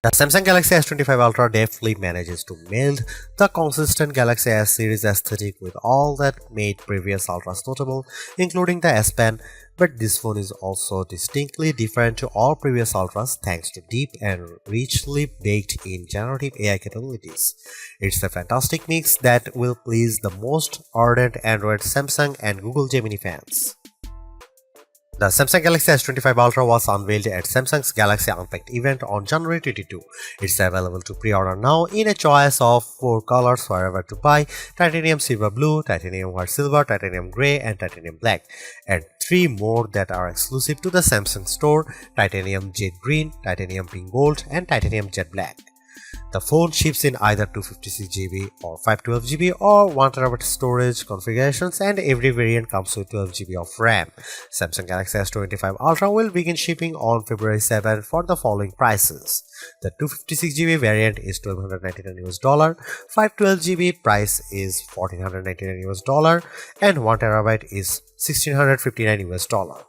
The Samsung Galaxy S25 Ultra deftly manages to meld the consistent Galaxy S series aesthetic with all that made previous Ultras notable, including the S Pen, but this phone is also distinctly different to all previous Ultras thanks to deep and richly baked in generative AI capabilities. It's a fantastic mix that will please the most ardent Android, Samsung, and Google Gemini fans. The Samsung Galaxy S25 Ultra was unveiled at Samsung's Galaxy Unpacked event on January 22. It's available to pre-order now in a choice of 4 colors wherever to buy: titanium silver blue, titanium white silver, titanium grey, and titanium black, and 3 more that are exclusive to the Samsung store: titanium jet green, titanium pink gold, and titanium jet black. The phone ships in either 256GB or 512GB or 1TB storage configurations, and every variant comes with 12GB of RAM. Samsung Galaxy S25 Ultra will begin shipping on February 7 for the following prices. The 256GB variant is $1,299, 512GB price is $1,499, and 1TB is $1,659.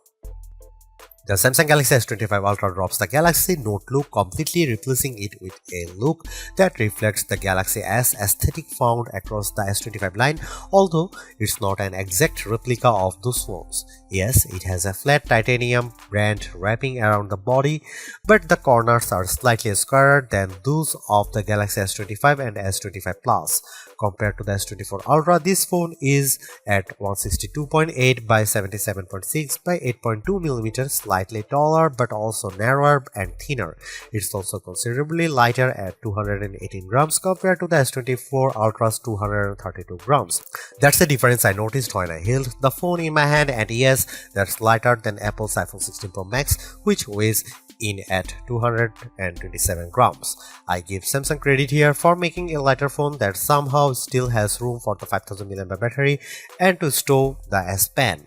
The Samsung Galaxy S25 Ultra drops the Galaxy Note look, completely replacing it with a look that reflects the Galaxy S aesthetic found across the S25 line, although it's not an exact replica of those phones. Yes, it has a flat titanium band wrapping around the body, but the corners are slightly squarer than those of the Galaxy S25 and S25 Plus. Compared to the S24 Ultra, this phone is at 162.8 by 77.6 by 8.2mm, slightly taller but also narrower and thinner. It's also considerably lighter at 218 grams compared to the S24 Ultra's 232 grams. That's the difference I noticed when I held the phone in my hand, and yes, that's lighter than Apple's iPhone 16 Pro Max, which weighs in at 227 grams. I give Samsung credit here for making a lighter phone that somehow still has room for the 5000 mAh battery and to store the S Pen.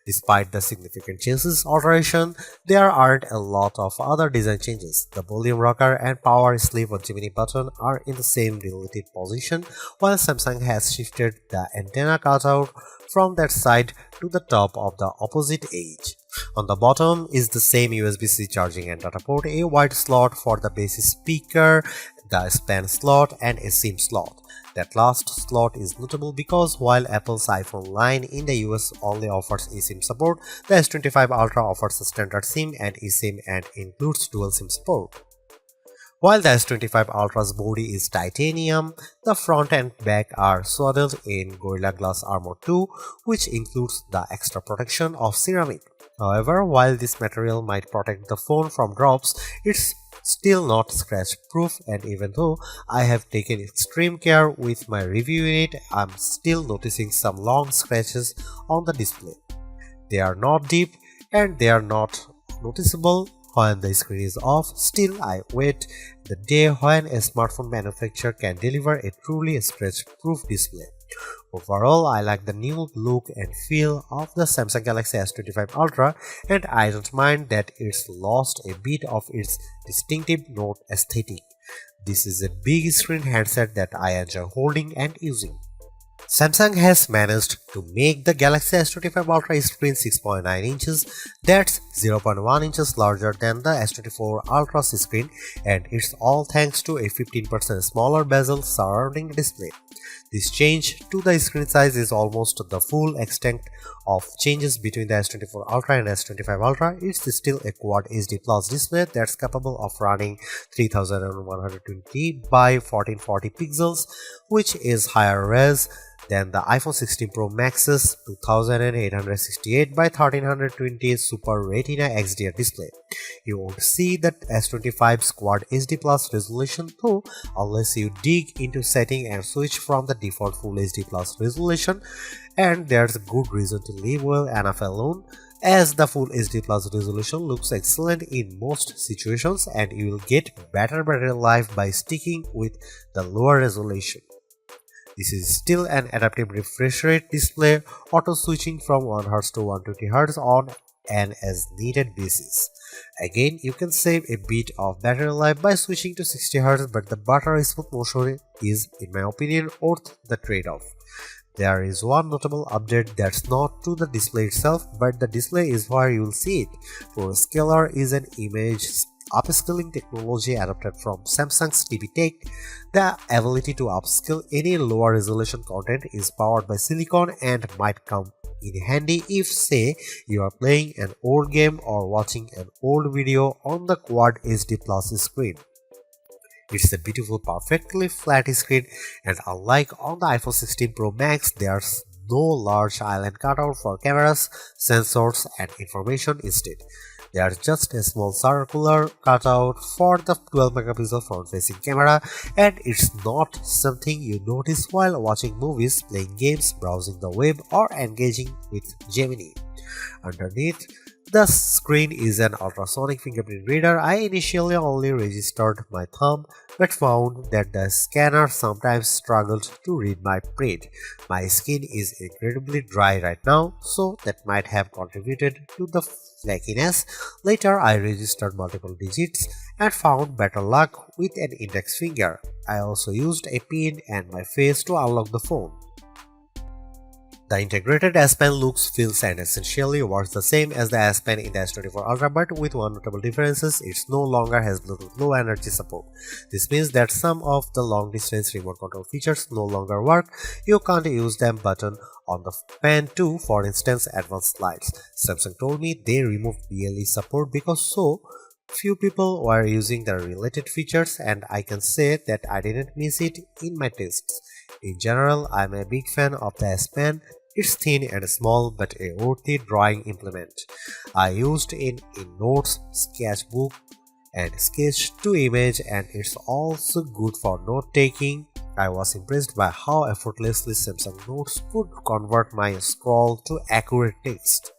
Despite the significant changes alteration, there aren't a lot of other design changes. The volume rocker and power sleeve or Gemini button are in the same relative position, while Samsung has shifted the antenna cutout from that side to the top of the opposite edge. On the bottom is the same USB-C charging and data port, a wide slot for the basic speaker, the S Pen slot, and a SIM slot. That last slot is notable because while Apple's iPhone line in the US only offers eSIM support, the S25 Ultra offers a standard SIM and eSIM and includes dual SIM support. While the S25 Ultra's body is titanium, the front and back are swaddled in Gorilla Glass Armor 2, which includes the extra protection of ceramic. However, while this material might protect the phone from drops, it's still not scratch proof, and even though I have taken extreme care with my review unit, I'm still noticing some long scratches on the display. They are not deep and they are not noticeable when the screen is off. Still, I wait the day when a smartphone manufacturer can deliver a truly scratch proof display. Overall, I like the new look and feel of the Samsung Galaxy S25 Ultra, and I don't mind that it's lost a bit of its distinctive Note aesthetic. This is a big screen handset that I enjoy holding and using. Samsung has managed to make the Galaxy S25 Ultra screen 6.9 inches, that's 0.1 inches larger than the S24 Ultra's screen, and it's all thanks to a 15% smaller bezel surrounding the display. This change to the screen size is almost the full extent of changes between the S24 Ultra and S25 Ultra. It's still a Quad HD Plus display that's capable of running 3120 by 1440 pixels, which is higher res than the iPhone 16 Pro Max's 2868 by 1320 Super Retina XDR display. You won't see the S25's Quad HD Plus resolution though unless you dig into setting and switch from the default Full HD Plus resolution, and there's a good reason to leave well enough alone, as the Full HD Plus resolution looks excellent in most situations and you will get better battery life by sticking with the lower resolution. This is still an adaptive refresh rate display, auto switching from 1Hz to 120Hz on an as needed basis. Again, you can save a bit of battery life by switching to 60Hz, but the battery smooth motion is, in my opinion, worth the trade-off. There is one notable update that's not to the display itself, but the display is where you will see it. For scalar is an image upscaling technology adopted from Samsung's TV Tech. The ability to upscale any lower resolution content is powered by silicon and might come in handy if, say, you are playing an old game or watching an old video on the Quad HD Plus screen. It's a beautiful, perfectly flat screen, and unlike on the iPhone 16 Pro Max, there's no large island cutout for cameras, sensors, and information. Instead, there's just a small circular cutout for the 12 megapixel front-facing camera, and it's not something you notice while watching movies, playing games, browsing the web, or engaging with Gemini. Underneath the screen is an ultrasonic fingerprint reader. I initially only registered my thumb but found that the scanner sometimes struggled to read my print. My skin is incredibly dry right now, so that might have contributed to the flakiness. Later, I registered multiple digits and found better luck with an index finger. I also used a pin and my face to unlock the phone. The integrated S Pen looks, feels, and essentially works the same as the S Pen in the S24 Ultra, but with one notable difference: it no longer has Bluetooth Low Energy support. This means that some of the long-distance remote control features no longer work. You can't use them button on the Pen 2, for instance, advanced lights. Samsung told me they removed BLE support because so few people were using the related features, and I can say that I didn't miss it in my tests. In general, I'm a big fan of the S Pen. It's thin and small but a worthy drawing implement. I used it in notes, sketchbook, and sketch to image, and it's also good for note taking. I was impressed by how effortlessly Samsung Notes could convert my scroll to accurate text.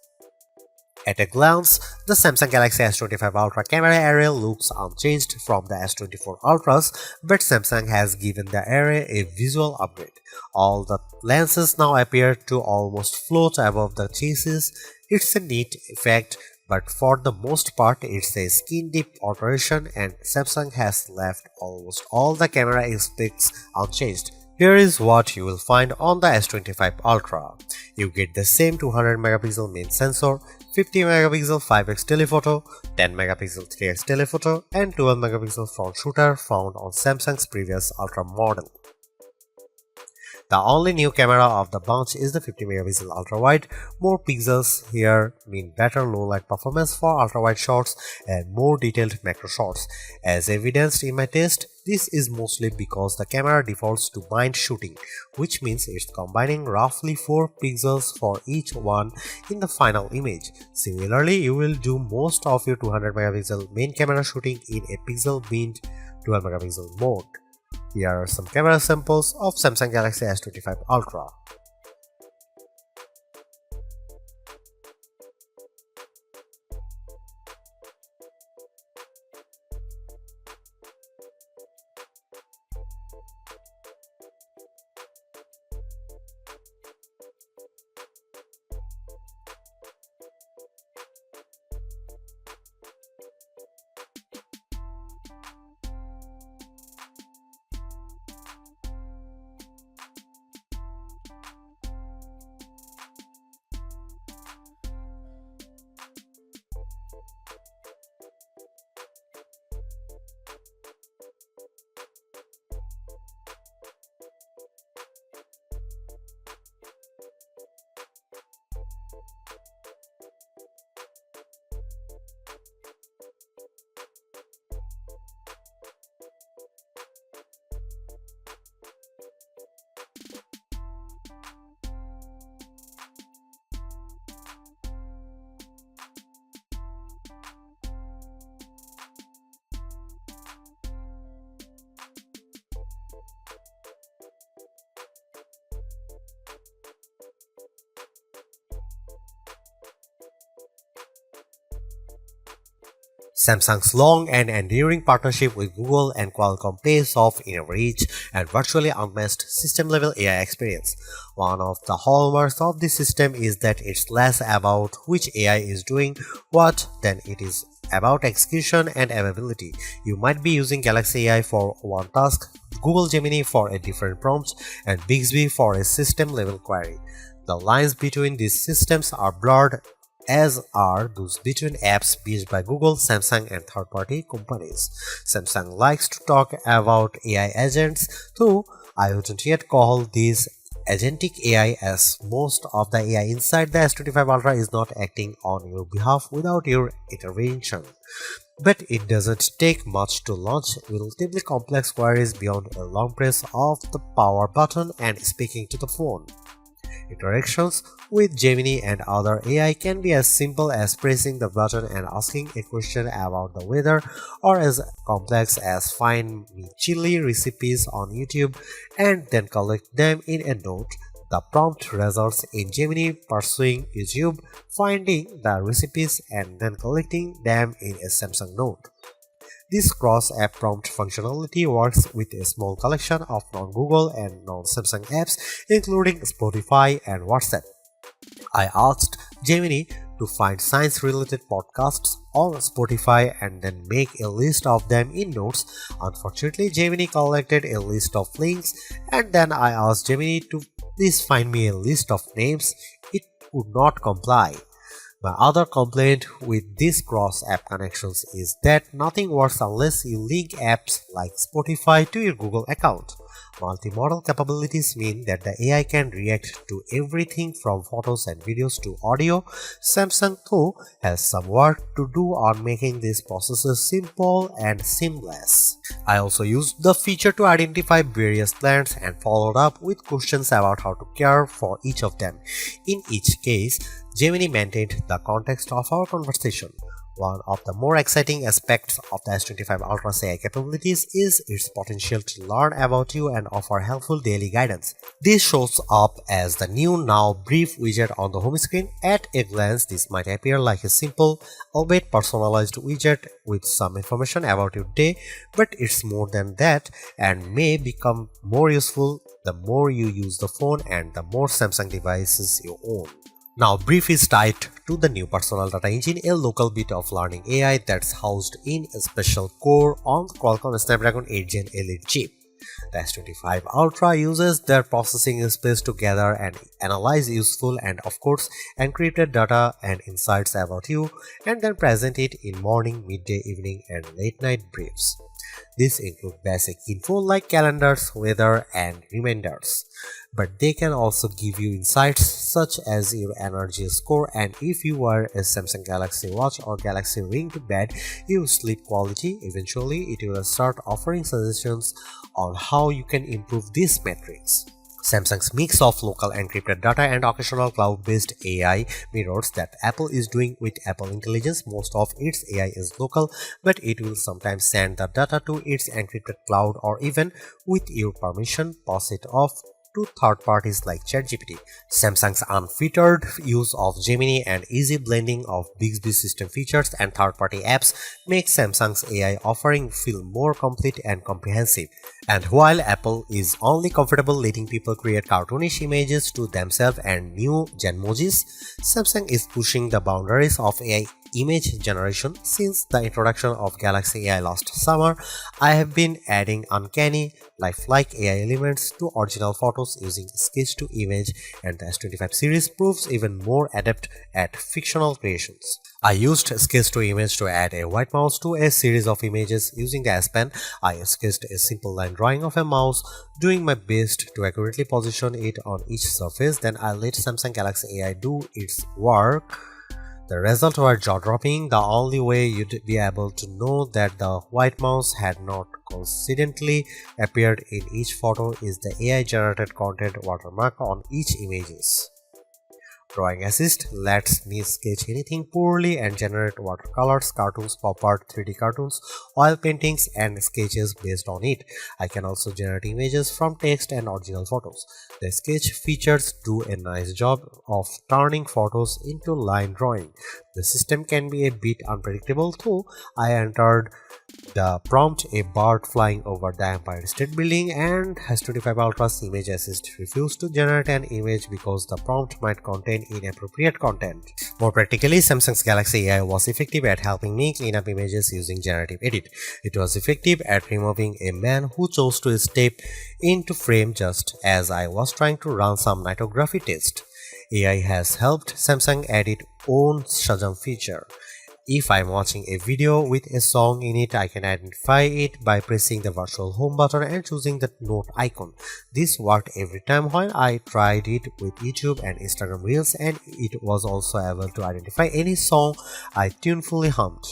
At a glance, the Samsung Galaxy S25 Ultra camera array looks unchanged from the S24 Ultras, but Samsung has given the array a visual upgrade. All the lenses now appear to almost float above the chassis. It's a neat effect, but for the most part it's a skin-deep alteration, and Samsung has left almost all the camera aspects unchanged. Here is what you will find on the S25 Ultra. You get the same 200 megapixel main sensor, 50 megapixel 5x telephoto, 10 megapixel 3x telephoto, and 12 megapixel front shooter found on Samsung's previous Ultra model. The only new camera of the bunch is the 50 megapixel ultra wide. More pixels here mean better low light performance for ultra wide shots and more detailed macro shots. As evidenced in my test, this is mostly because the camera defaults to bind shooting, which means it's combining roughly 4 pixels for each one in the final image. Similarly, you will do most of your 200 megapixel main camera shooting in a pixel binned 12 megapixel mode. Here are some camera samples of Samsung Galaxy S25 Ultra. Samsung's long and enduring partnership with Google and Qualcomm pays off in a rich and virtually unmatched system-level AI experience. One of the hallmarks of this system is that it's less about which AI is doing what than it is about execution and availability. You might be using Galaxy AI for one task, Google Gemini for a different prompt, and Bixby for a system-level query. The lines between these systems are blurred as are those between apps built by Google, Samsung, and third-party companies. Samsung likes to talk about AI agents, though I wouldn't yet call these agentic AI, as most of the AI inside the S25 Ultra is not acting on your behalf without your intervention. But it doesn't take much to launch relatively complex queries beyond a long press of the power button and speaking to the phone. Interactions with Gemini and other AI can be as simple as pressing the button and asking a question about the weather, or as complex as find me chili recipes on YouTube and then collect them in a note. The prompt results in Gemini pursuing YouTube, finding the recipes and then collecting them in a Samsung note. This cross-app prompt functionality works with a small collection of non-Google and non-Samsung apps, including Spotify and WhatsApp. I asked Gemini to find science-related podcasts on Spotify and then make a list of them in notes. Unfortunately, Gemini collected a list of links, and then I asked Gemini to please find me a list of names. It would not comply. My other complaint with these cross-app connections is that nothing works unless you link apps like Spotify to your Google account. Multimodal capabilities mean that the AI can react to everything from photos and videos to audio. Samsung, though, has some work to do on making these processes simple and seamless. I also used the feature to identify various plants and followed up with questions about how to care for each of them. In each case, Gemini maintained the context of our conversation. One of the more exciting aspects of the S25 Ultra's AI capabilities is its potential to learn about you and offer helpful daily guidance. This shows up as the new Now Brief widget on the home screen. At a glance, this might appear like a simple, albeit personalized widget with some information about your day, but it's more than that and may become more useful the more you use the phone and the more Samsung devices you own. Now, Brief is tied to the new personal data engine, a local bit of learning AI that's housed in a special core on the Qualcomm Snapdragon 8 Gen Elite chip. The S25 Ultra uses their processing space to gather and analyze useful and, of course, encrypted data and insights about you, and then present it in morning, midday, evening, and late night briefs. These include basic info like calendars, weather, and reminders. But they can also give you insights such as your energy score, and if you wear a Samsung Galaxy Watch or Galaxy Ring to bed, your sleep quality. Eventually, it will start offering suggestions on how you can improve these metrics. Samsung's mix of local encrypted data and occasional cloud-based AI mirrors that Apple is doing with Apple Intelligence. Most of its AI is local, but it will sometimes send the data to its encrypted cloud or even, with your permission, pass it off to third parties like ChatGPT. Samsung's unfettered use of Gemini and easy blending of Bixby system features and third-party apps makes Samsung's AI offering feel more complete and comprehensive. And while Apple is only comfortable letting people create cartoonish images to themselves and new Genmojis, Samsung is pushing the boundaries of AI image generation. Since the introduction of Galaxy AI last summer, I have been adding uncanny, lifelike AI elements to original photos using sketch to image, and the S25 series proves even more adept at fictional creations. I used sketch to image to add a white mouse to a series of images using the S Pen. I sketched a simple line drawing of a mouse, doing my best to accurately position it on each surface. Then I let Samsung Galaxy AI do its work. The results were jaw-dropping. The only way you'd be able to know that the white mouse had not coincidentally appeared in each photo is the AI-generated content watermark on each images. Drawing Assist lets me sketch anything poorly and generate watercolors, cartoons, pop art, 3D cartoons, oil paintings, and sketches based on it. I can also generate images from text and original photos. The sketch features do a nice job of turning photos into line drawing. The system can be a bit unpredictable, though. I entered the prompt a bird flying over the Empire State Building, and S25 Ultra's Image Assist refused to generate an image because the prompt might contain inappropriate content. More practically, Samsung's Galaxy AI was effective at helping me clean up images using generative edit. It was effective at removing a man who chose to step into frame just as I was trying to run some nightography test. AI has helped Samsung add its own Shazam feature. If I'm watching a video with a song in it, I can identify it by pressing the virtual home button and choosing the note icon. This worked every time when I tried it with YouTube and Instagram Reels, and it was also able to identify any song I tunefully hummed.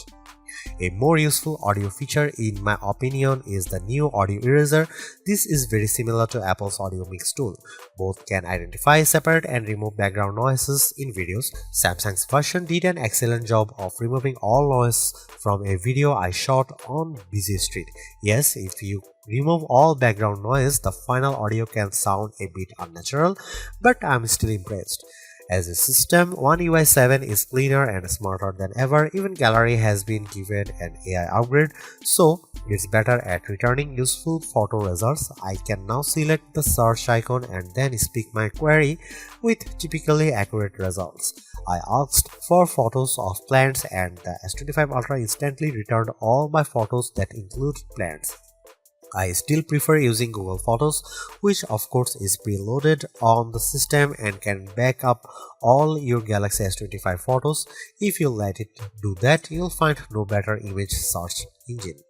A more useful audio feature in my opinion is the new audio eraser. This is very similar to Apple's audio mix tool. Both can identify, separate and remove background noises in videos. Samsung's version did an excellent job of removing all noise from a video I shot on busy street. Yes, if you remove all background noise, the final audio can sound a bit unnatural, but I'm still impressed. As a system, One UI 7 is cleaner and smarter than ever. Even Gallery has been given an AI upgrade, so it's better at returning useful photo results. I can now select the search icon and then speak my query with typically accurate results. I asked for photos of plants and the S25 Ultra instantly returned all my photos that include plants. I still prefer using Google Photos, which of course is preloaded on the system and can back up all your Galaxy S25 photos. If you let it do that, you'll find no better image search engine.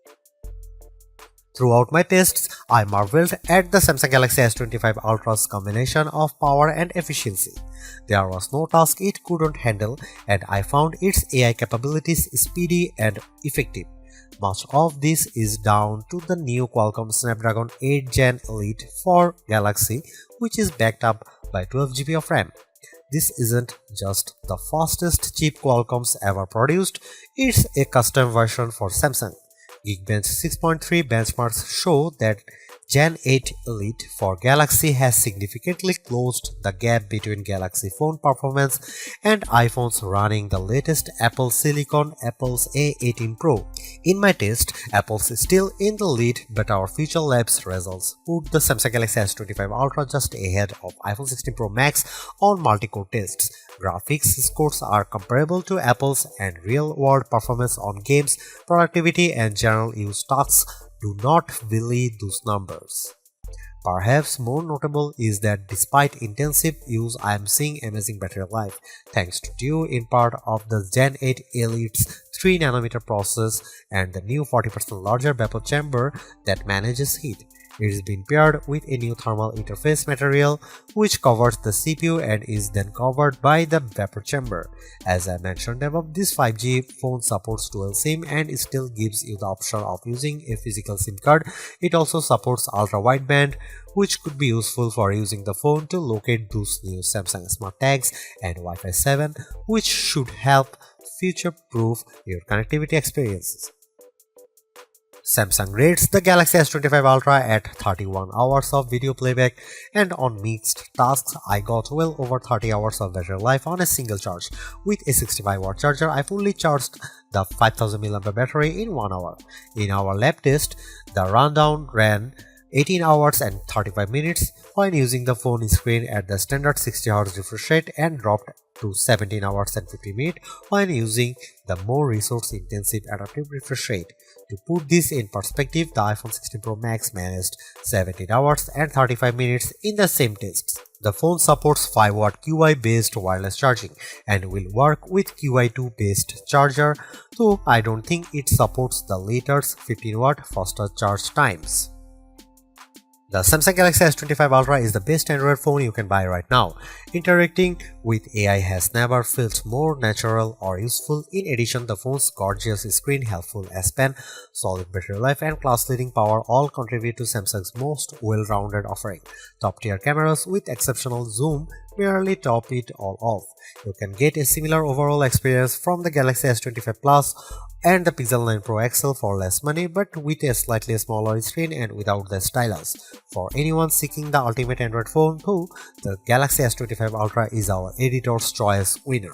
Throughout my tests, I marveled at the Samsung Galaxy S25 Ultra's combination of power and efficiency. There was no task it couldn't handle, and I found its AI capabilities speedy and effective. Much of this is down to the new Qualcomm Snapdragon 8 Gen Elite for Galaxy, which is backed up by 12GB of RAM. This isn't just the fastest chip Qualcomm's ever produced, it's a custom version for Samsung. Geekbench 6.3 benchmarks show that Gen 8 Elite for Galaxy has significantly closed the gap between Galaxy phone performance and iPhones running the latest Apple Silicon, Apple's A18 Pro. In my test, Apple's still in the lead, but our Future Labs results put the Samsung Galaxy S25 Ultra just ahead of iPhone 16 Pro Max on multi-core tests. Graphics scores are comparable to Apple's, and real-world performance on games, productivity and general use tasks do not belie those numbers. Perhaps more notable is that despite intensive use, I am seeing amazing battery life, thanks to due in part of the Gen 8 Elite's 3nm process and the new 40% larger vapor chamber that manages heat. It is being paired with a new thermal interface material which covers the CPU and is then covered by the vapor chamber. As I mentioned above, this 5G phone supports dual SIM and still gives you the option of using a physical SIM card. It also supports ultra-wideband, which could be useful for using the phone to locate those new Samsung Smart Tags, and Wi-Fi 7, which should help future-proof your connectivity experiences. Samsung rates the Galaxy S25 Ultra at 31 hours of video playback, and on mixed tasks I got well over 30 hours of battery life on a single charge. With a 65-watt charger, I fully charged the 5000 mAh battery in 1 hour. In our lab test, the rundown ran 18 hours and 35 minutes when using the phone screen at the standard 60Hz refresh rate and dropped to 17 hours and 50 minutes when using the more resource-intensive adaptive refresh rate. To put this in perspective, the iPhone 16 Pro Max managed 17 hours and 35 minutes in the same tests. The phone supports 5W QI-based wireless charging and will work with QI2 based charger, though I don't think it supports the latter's 15W faster charge times. The Samsung Galaxy S25 Ultra is the best Android phone you can buy right now. Interacting with AI has never felt more natural or useful. In addition, the phone's gorgeous screen, helpful S Pen, solid battery life and class-leading power all contribute to Samsung's most well-rounded offering. Top-tier cameras with exceptional zoom merely top it all off. You can get a similar overall experience from the Galaxy S25 Plus and the Pixel 9 Pro XL for less money, but with a slightly smaller screen and without the stylus. For anyone seeking the ultimate Android phone, though, the Galaxy S25 Ultra is our editor's choice winner.